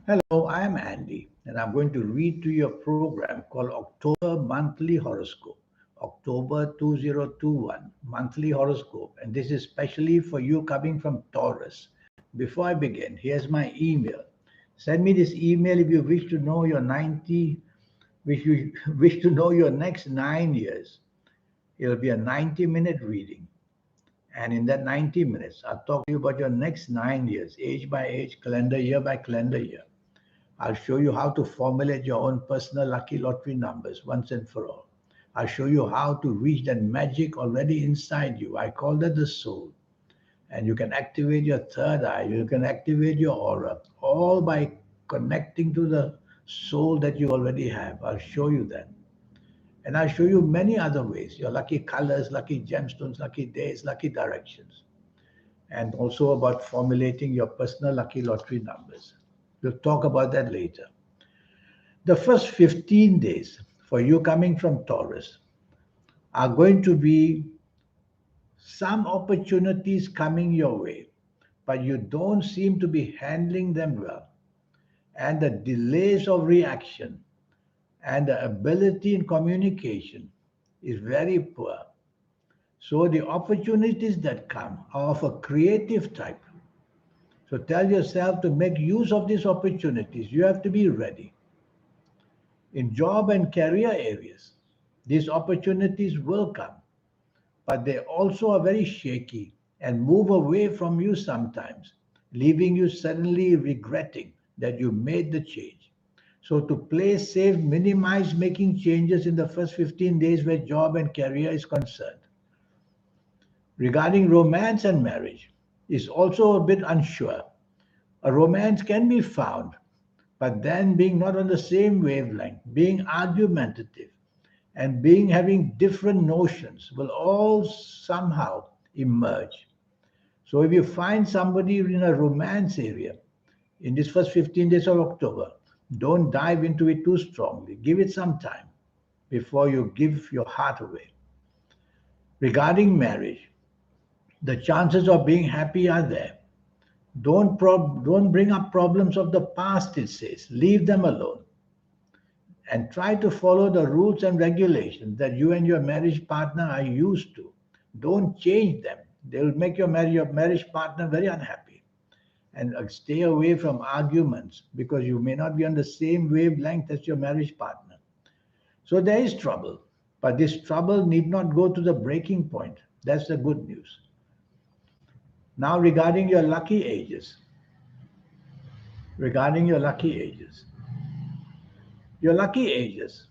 Hello, I am Andy, and I'm going to read to you a program called October Monthly Horoscope. October 2021 Monthly Horoscope, and this is specially for you coming from Taurus. Before I begin, here's my email. Send me this email if you wish to know your 90, wish you wish to know your next 9 years. It'll be a 90-minute reading. And in that 90 minutes, I'll talk to you about your next 9 years, age by age, calendar year by calendar year. I'll show you how to formulate your own personal lucky lottery numbers once and for all. I'll show you how to reach that magic already inside you. I call that the soul. And you can activate your third eye, you can activate your aura, all by connecting to the soul that you already have. I'll show you that. And I'll show you many other ways your lucky colors, lucky gemstones, lucky days, lucky directions, and also about formulating your personal lucky lottery numbers. We'll talk about that later. The first 15 days for you coming from Taurus are going to be some opportunities coming your way, but you don't seem to be handling them well. And the delays of reaction and the ability in communication is very poor. So the opportunities that come are of a creative type. So tell yourself to make use of these opportunities. You have to be ready. In job and career areas, these opportunities will come, but they also are very shaky and move away from you sometimes, leaving you suddenly regretting that you made the change. So, to play safe, minimize making changes in the first 15 days where job and career is concerned. Regarding romance and marriage, is also a bit unsure. A romance can be found, but then being not on the same wavelength, being argumentative, and being having different notions will all somehow emerge. So if you find somebody in a romance area in this first 15 days of October, don't dive into it too strongly. Give it some time before you give your heart away. Regarding marriage, the chances of being happy are there. Don't bring up problems of the past, it says. Leave them alone and try to follow the rules and regulations that you and your marriage partner are used to. Don't change them. They will make your marriage partner very unhappy. And stay away from arguments because you may not be on the same wavelength as your marriage partner. So there is trouble, but this trouble need not go to the breaking point. That's the good news. Now, regarding your lucky ages, your lucky ages.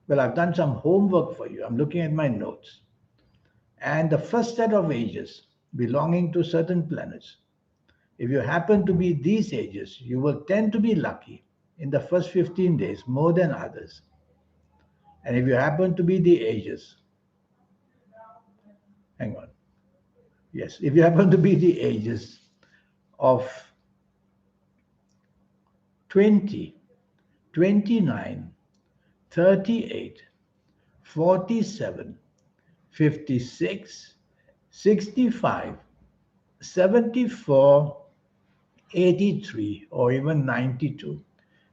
Well, I've done some homework for you. I'm looking at my notes. And the first set of ages belonging to certain planets, if you happen to be these ages, you will tend to be lucky in the first 15 days more than others. And if you happen to be the ages, hang on, yes, if you happen to be the ages of 20, 29, 38, 47, 56, 65, 74, 83, or even 92,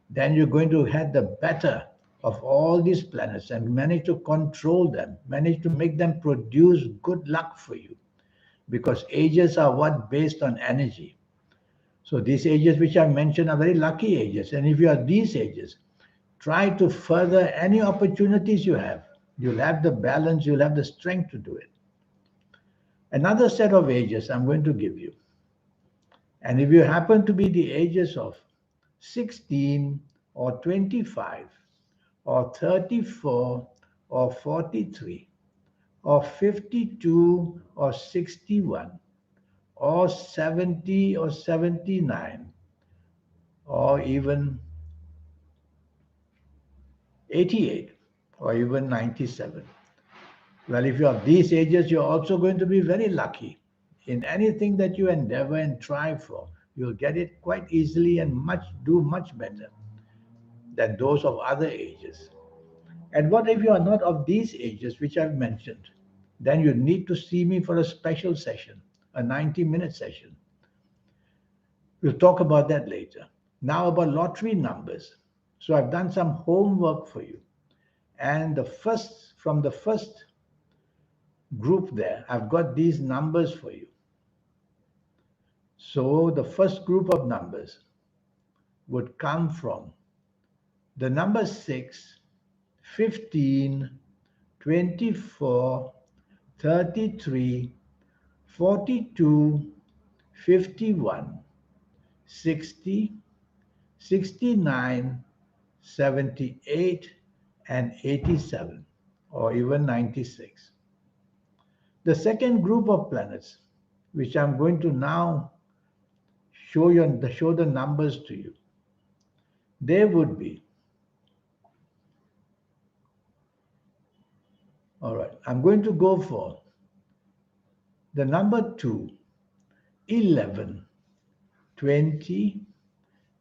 then you're going to have the better of all these planets and manage to control them, manage to make them produce good luck for you. Because ages are what based on energy. So these ages which I mentioned are very lucky ages. And if you are these ages, try to further any opportunities you have. You'll have the balance, you'll have the strength to do it. Another set of ages I'm going to give you. And if you happen to be the ages of 16 or 25 or 34 or 43 or 52 or 61 or 70 or 79 or even 88 or even 97. Well, if you're of these ages, you're also going to be very lucky in anything that you endeavor and try for. You'll get it quite easily and do much better than those of other ages. And what if you are not of these ages which I've mentioned? Then you need to see me for a special session, a 90-minute session. We'll talk about that later. Now about lottery numbers. So I've done some homework for you. And from the first group there, I've got these numbers for you. So the first group of numbers would come from the number 6, 15, 24, 33, 42, 51, 60, 69, 78, and 87, or even 96. The second group of planets, which I'm going to now show the numbers to you, they would be, all right, I'm going to go for the number 2, 11, 20,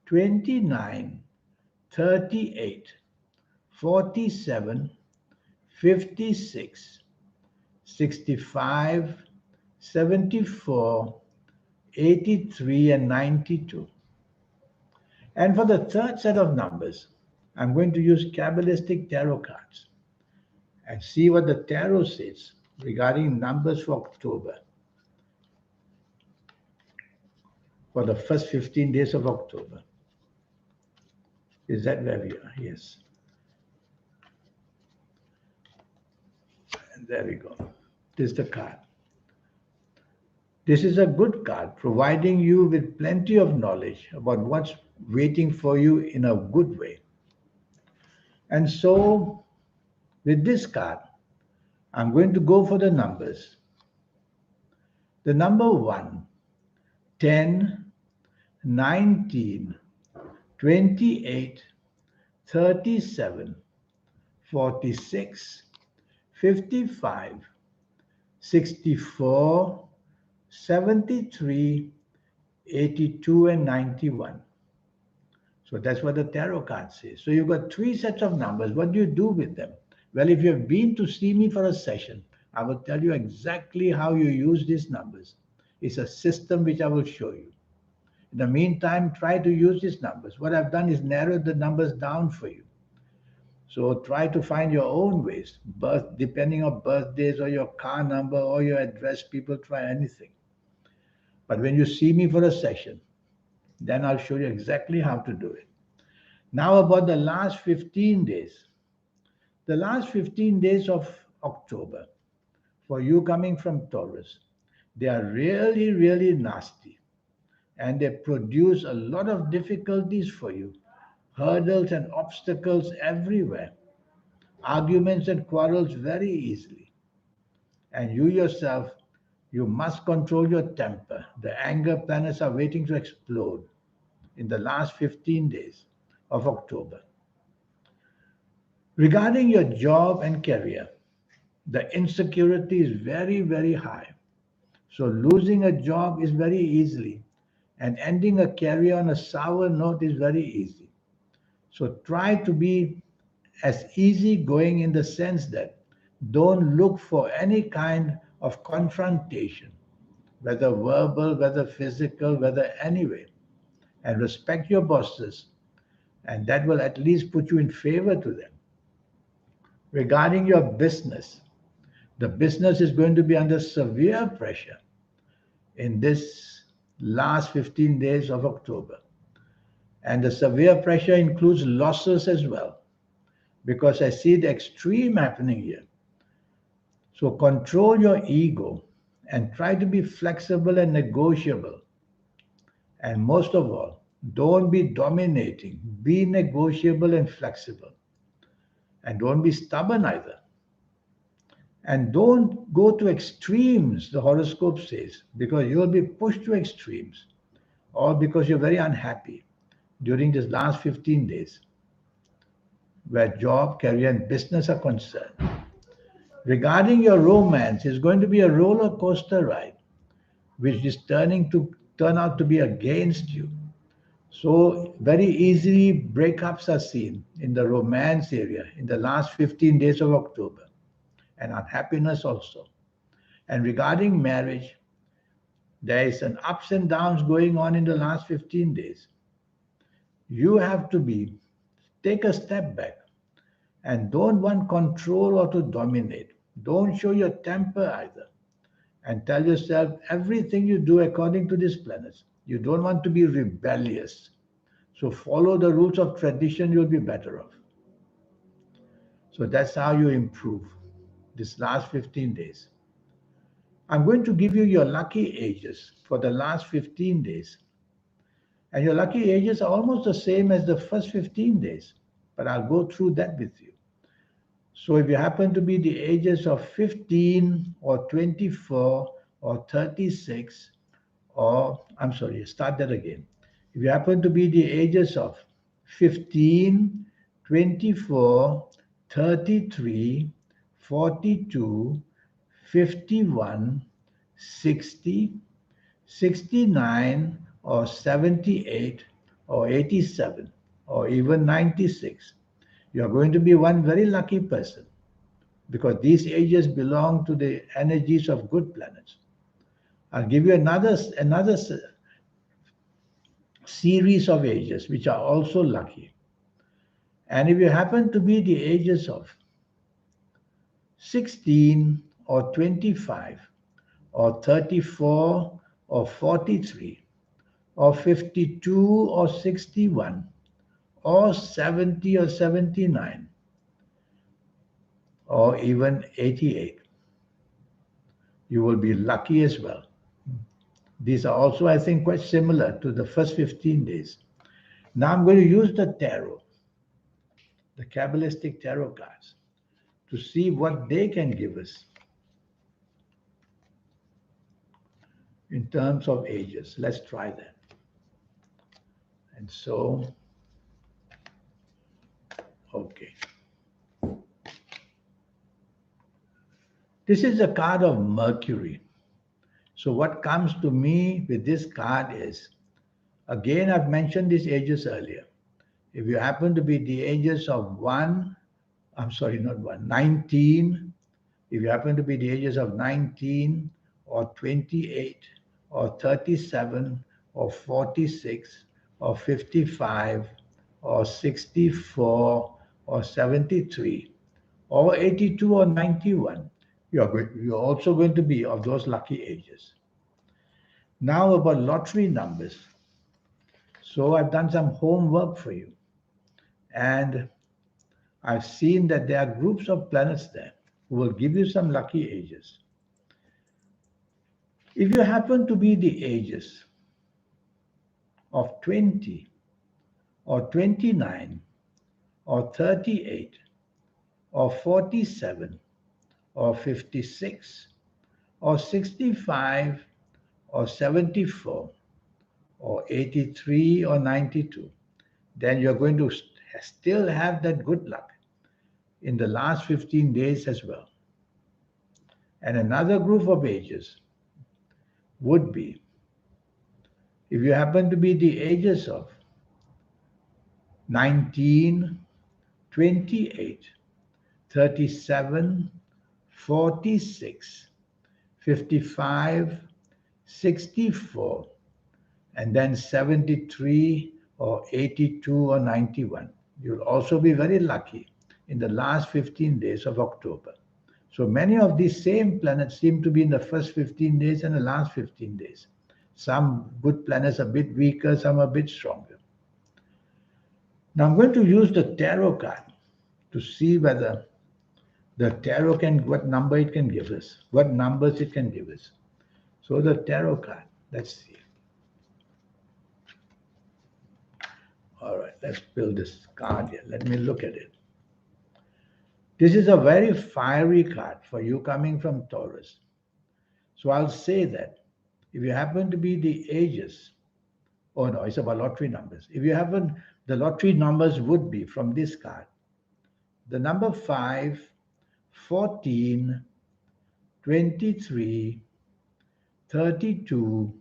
29, 38, 47, 56, 65, 74, 83, and 92. And for the third set of numbers, I'm going to use Kabbalistic tarot cards and see what the tarot says regarding numbers for October, for the first 15 days of October. Is that where we are? Yes. And there we go. This is the card. This is a good card, providing you with plenty of knowledge about what's waiting for you in a good way. And so, with this card, I'm going to go for the numbers. The number 1, 10, 19, 28, 37, 46, 55, 64, 73, 82, and 91. So that's what the tarot card says. So you've got 3 sets of numbers. What do you do with them? Well, if you've been to see me for a session, I will tell you exactly how you use these numbers. It's a system which I will show you. In the meantime, try to use these numbers. What I've done is narrowed the numbers down for you. So try to find your own ways, depending on birthdays or your car number or your address. People try anything. But when you see me for a session, then I'll show you exactly how to do it. Now about the last 15 days. The last 15 days of October, for you coming from Taurus, they are really, really nasty. And they produce a lot of difficulties for you, hurdles and obstacles everywhere, arguments and quarrels very easily. And you yourself, you must control your temper. The anger planets are waiting to explode in the last 15 days of October. Regarding your job and career, the insecurity is very, very high. So losing a job is very easily, and ending a career on a sour note is very easy. So try to be as easygoing in the sense that don't look for any kind of confrontation, whether verbal, whether physical, whether anyway, and respect your bosses, and that will at least put you in favor to them. Regarding your business, the business is going to be under severe pressure in this last 15 days of October. And the severe pressure includes losses as well, because I see the extreme happening here. So control your ego and try to be flexible and negotiable. And most of all, don't be dominating. Be negotiable and flexible. And don't be stubborn either. And don't go to extremes, the horoscope says, because you'll be pushed to extremes, or because you're very unhappy during this last 15 days, where job, career, and business are concerned. Regarding your romance, it's going to be a roller coaster ride, which is turn out to be against you. So very easily breakups are seen in the romance area in the last 15 days of October, and unhappiness also. And regarding marriage, There is an ups and downs going on in the last 15 days. You have to take a step back and don't want control or to dominate. Don't show your temper either. And tell yourself everything you do according to these planets. You don't want to be rebellious. So follow the rules of tradition, you'll be better off. So that's how you improve this last 15 days. I'm going to give you your lucky ages for the last 15 days. And your lucky ages are almost the same as the first 15 days, but I'll go through that with you. So if you happen to be the ages of 15 or 24 or 36, or I'm sorry, start that again. If you happen to be the ages of 15, 24, 33, 42, 51, 60, 69, or 78, or 87, or even 96, you are going to be one very lucky person because these ages belong to the energies of good planets. I'll give you another series of ages which are also lucky. And if you happen to be the ages of 16 or 25 or 34 or 43 or 52 or 61 or 70 or 79 or even 88, you will be lucky as well. These are also, I think, quite similar to the first 15 days. Now I'm going to use the tarot, the Kabbalistic tarot cards, to see what they can give us in terms of ages. Let's try that. And so, okay. This is a card of Mercury. So what comes to me with this card is, again, I've mentioned these ages earlier. If you happen to be the ages of 19, if you happen to be the ages of 19 or 28 or 37 or 46 or 55 or 64 or 73 or 82 or 91, you're also going to be of those lucky ages. Now about lottery numbers. So I've done some homework for you. And I've seen that there are groups of planets there who will give you some lucky ages. If you happen to be the ages of 20 or 29 or 38 or 47 or 56 or 65 or 74 or 83 or 92, then you're going to still have that good luck in the last 15 days as well. And another group of ages would be, if you happen to be the ages of 19, 28, 37, 46, 55, 64, and then 73 or 82 or 91. You'll also be very lucky in the last 15 days of October. So many of these same planets seem to be in the first 15 days and the last 15 days. Some good planets are a bit weaker, some are a bit stronger. Now I'm going to use the tarot card to see whether the tarot what number it can give us, what numbers it can give us. So the tarot card, let's see. All right, let's build this card here. Let me look at it. This is a very fiery card for you coming from Taurus. So I'll say that if you happen to be the ages, oh no, it's about lottery numbers. If you happen, the lottery numbers would be from this card. The number 5, 14, 23, 32,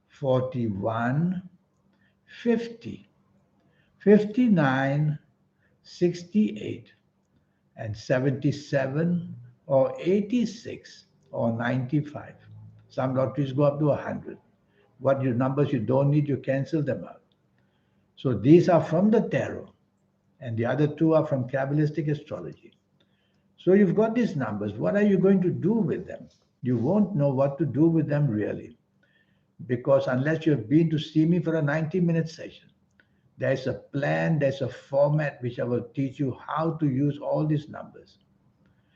41, 50, 59, 68, and 77 or 86 or 95. Some lotteries go up to 100. What you numbers you don't need, you cancel them out. So these are from the tarot, and the other two are from Kabbalistic astrology. So you've got these numbers. What are you going to do with them? You won't know what to do with them really, because unless you've been to see me for a 90-minute session, there's a plan, there's a format which I will teach you how to use all these numbers.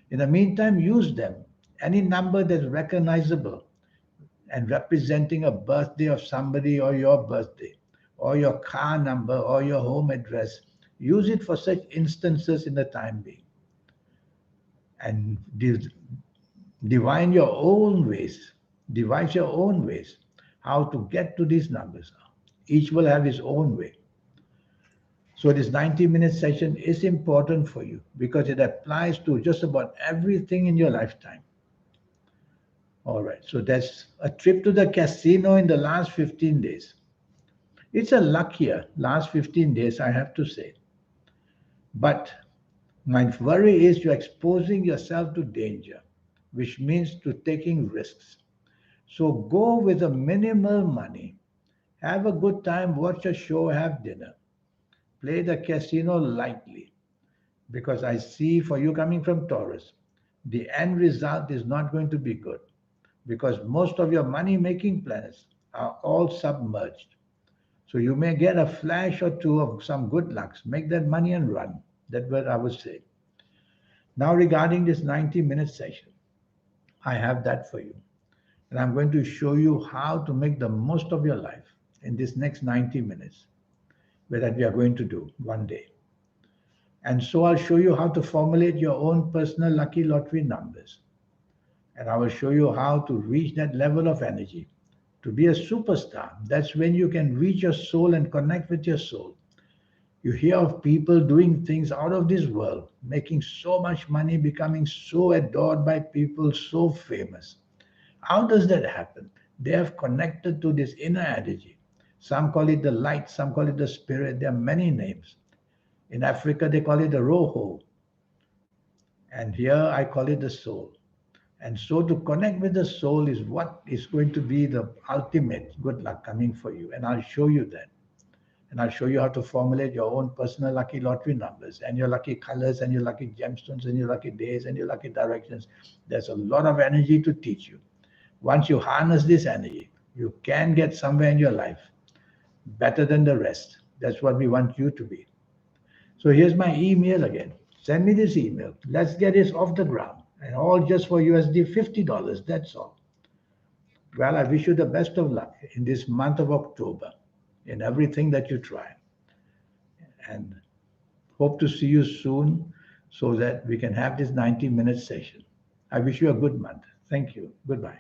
In the meantime, use them. Any number that's recognizable and representing a birthday of somebody or your birthday or your car number or your home address, use it for such instances in the time being. And divine your own ways, devise your own ways how to get to these numbers. Each will have his own way. So this 90-minute session is important for you because it applies to just about everything in your lifetime. All right, so that's a trip to the casino in the last 15 days. It's a luckier last 15 days, I have to say. But my worry is you're exposing yourself to danger, which means to taking risks. So go with a minimal money. Have a good time, watch a show, have dinner. Play the casino lightly because I see for you coming from Taurus, the end result is not going to be good because most of your money making planets are all submerged. So you may get a flash or two of some good lucks, make that money and run. That's what I would say. Now, regarding this 90-minute session, I have that for you. And I'm going to show you how to make the most of your life in this next 90 minutes that we are going to do one day. And so I'll show you how to formulate your own personal lucky lottery numbers. And I will show you how to reach that level of energy to be a superstar. That's when you can reach your soul and connect with your soul. You hear of people doing things out of this world, making so much money, becoming so adored by people, so famous. How does that happen? They have connected to this inner energy. Some call it the light, some call it the spirit. There are many names. In Africa, they call it the roho. And here I call it the soul. And so to connect with the soul is what is going to be the ultimate good luck coming for you. And I'll show you that. And I'll show you how to formulate your own personal lucky lottery numbers and your lucky colors and your lucky gemstones and your lucky days and your lucky directions. There's a lot of energy to teach you. Once you harness this energy, you can get somewhere in your life better than the rest. That's what we want you to be. So here's my email again. Send me this email. Let's get this off the ground. And all just for USD $50. That's all. Well, I wish you the best of luck in this month of October in everything that you try. And hope to see you soon so that we can have this 90-minute session. I wish you a good month. Thank you. Goodbye.